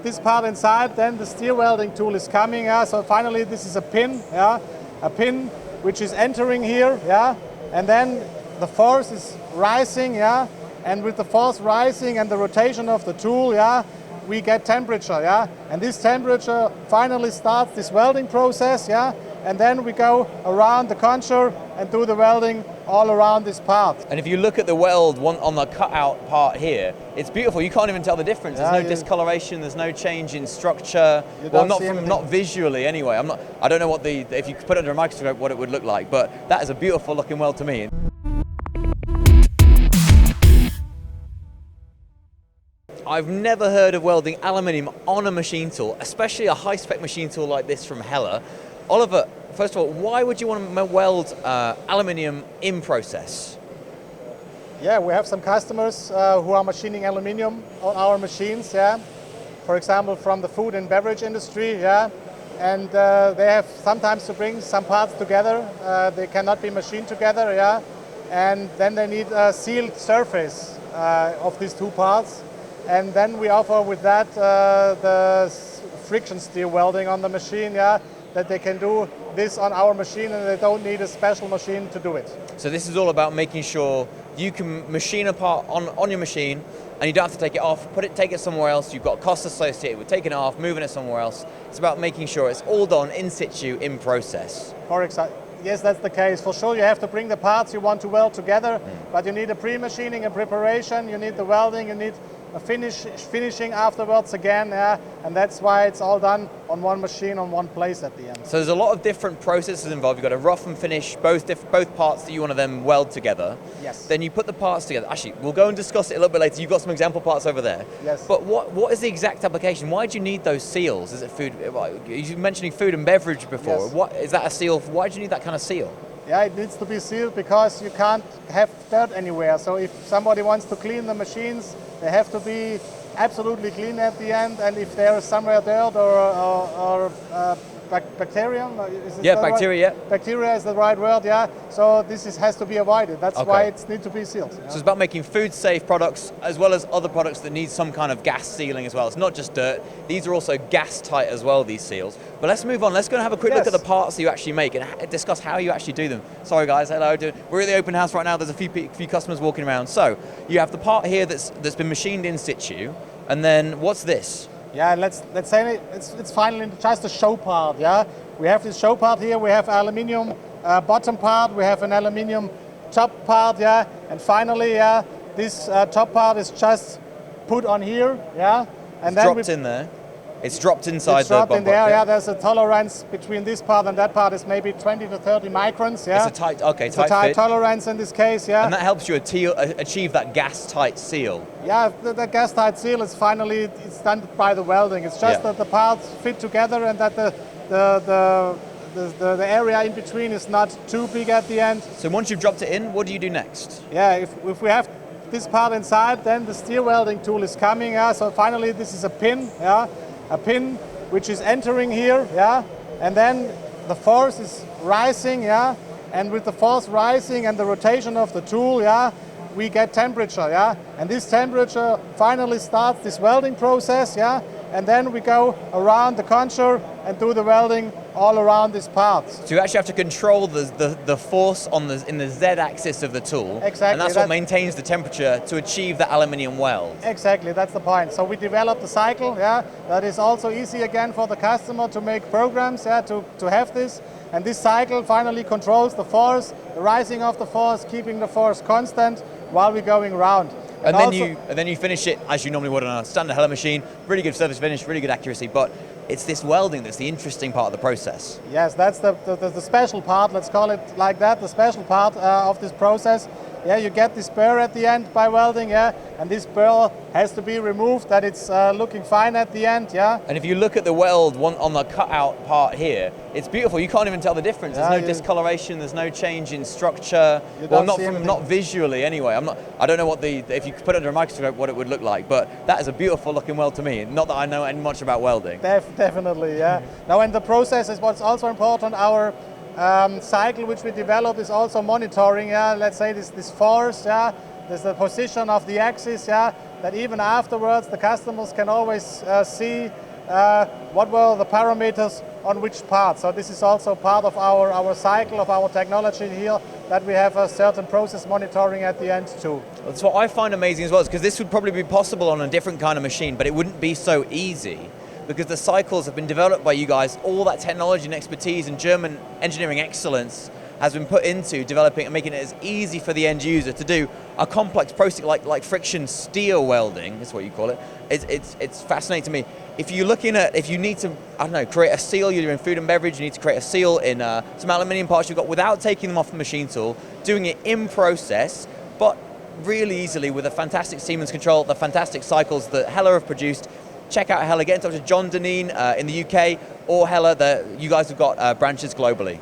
this part inside, then the steel welding tool is coming. So finally this is a pin, a pin which is entering here, and then the force is rising, and with the force rising and the rotation of the tool, we get temperature, and this temperature finally starts this welding process, and then we go around the contour and do the welding all around this part. And if you look at the weld on the cutout part here, it's beautiful. You can't even tell the difference. There's no discoloration. There's no change in structure. Well, not visually anyway. I don't know what if you put it under a microscope what it would look like, but that is a beautiful looking weld to me. I've never heard of welding aluminium on a machine tool, especially a high-spec machine tool like this from Hella. Oliver, first of all, why would you want to weld aluminium in process? Yeah, we have some customers who are machining aluminium on our machines, for example, from the food and beverage industry, and they have sometimes to bring some parts together. They cannot be machined together, and then they need a sealed surface of these two parts. And then we offer with that the friction stir welding on the machine, that they can do this on our machine and they don't need a special machine to do it. So this is all about making sure you can machine a part on your machine and you don't have to take it off, take it somewhere else. You've got costs associated with taking it off, moving it somewhere else. It's about making sure it's all done in situ, in process. Yes, that's the case. For sure, you have to bring the parts you want to weld together, but you need a pre-machining and preparation, you need the welding, you need a finishing afterwards again, and that's why it's all done on one machine, on one place at the end. So there's a lot of different processes involved. You've got to rough and finish both parts that you want to then weld together. Yes. Then you put the parts together. Actually, we'll go and discuss it a little bit later. You've got some example parts over there. Yes. But what is the exact application? Why do you need those seals? Is it food? You were mentioning food and beverage before. Yes. What is that a seal? Why do you need that kind of seal? Yeah, it needs to be sealed because you can't have dirt anywhere. So if somebody wants to clean the machines, they have to be absolutely clean at the end. And if there is somewhere dirt or bacterium, bacteria. Bacteria is the right word, So this has to be avoided. That's why it needs to be sealed. So it's about making food-safe products as well as other products that need some kind of gas sealing as well. It's not just dirt. These are also gas-tight as well, these seals. But let's move on. Let's go and have a quick look at the parts that you actually make and discuss how you actually do them. Sorry guys, hello. We're at the open house right now. There's a few customers walking around. So you have the part here that's been machined in situ. And then what's this? Yeah, let's say it's finally just a show part, We have this show part here, we have aluminium bottom part, we have an aluminium top part, And finally, this top part is just put on here, And then dropped in there. It's dropped inside the bottom. There's a tolerance between this part and that part is maybe 20 to 30 microns, It's a tight tolerance in this case, And that helps you achieve that gas-tight seal. Yeah, the gas-tight seal is finally it's done by the welding. It's just that the parts fit together and that the area in between is not too big at the end. So once you've dropped it in, what do you do next? Yeah, if we have this part inside, then the steel welding tool is coming. So finally, this is a pin, a pin which is entering here, and then the force is rising, and with the force rising and the rotation of the tool, we get temperature, and this temperature finally starts this welding process, and then we go around the contour and do the welding all around this part. So you actually have to control the force in the Z-axis of the tool. Exactly. And that's what maintains the temperature to achieve the aluminium weld. Exactly, that's the point. So we developed a cycle, that is also easy again for the customer to make programs, to have this. And this cycle finally controls the force, the rising of the force, keeping the force constant while we're going around. And then you finish it as you normally would on a standard Hella machine. Really good surface finish, really good accuracy, but it's this welding that's the interesting part of the process. Yes, that's the special part, let's call it like that, the special part of this process. You get this burr at the end by welding, and this burr has to be removed, that it's looking fine at the end, And if you look at the weld on the cutout part here, it's beautiful. You can't even tell the difference. There's no discoloration. There's no change in structure. Well, not visually anyway. I don't know what if you put it under a microscope what it would look like, but that is a beautiful looking weld to me. Not that I know much about welding. Definitely, Now, in the process is what's also important. Our cycle which we develop is also monitoring, let's say this force, there's the position of the axis, that even afterwards the customers can always see what were the parameters on which part. So this is also part of our cycle, of our technology here, that we have a certain process monitoring at the end too. That's what I find amazing as well, because this would probably be possible on a different kind of machine, but it wouldn't be so easy, because the cycles have been developed by you guys. All that technology and expertise and German engineering excellence has been put into developing and making it as easy for the end user to do a complex process like friction steel welding, is what you call it. It's fascinating to me. If you're looking at, if you need to, I don't know, create a seal, you're in food and beverage, you need to create a seal in some aluminium parts you've got without taking them off the machine tool, doing it in process, but really easily with a fantastic Siemens control, the fantastic cycles that Hella have produced. Check out Hella, get in touch with John Deneen in the UK, or Hella, you guys have got branches globally.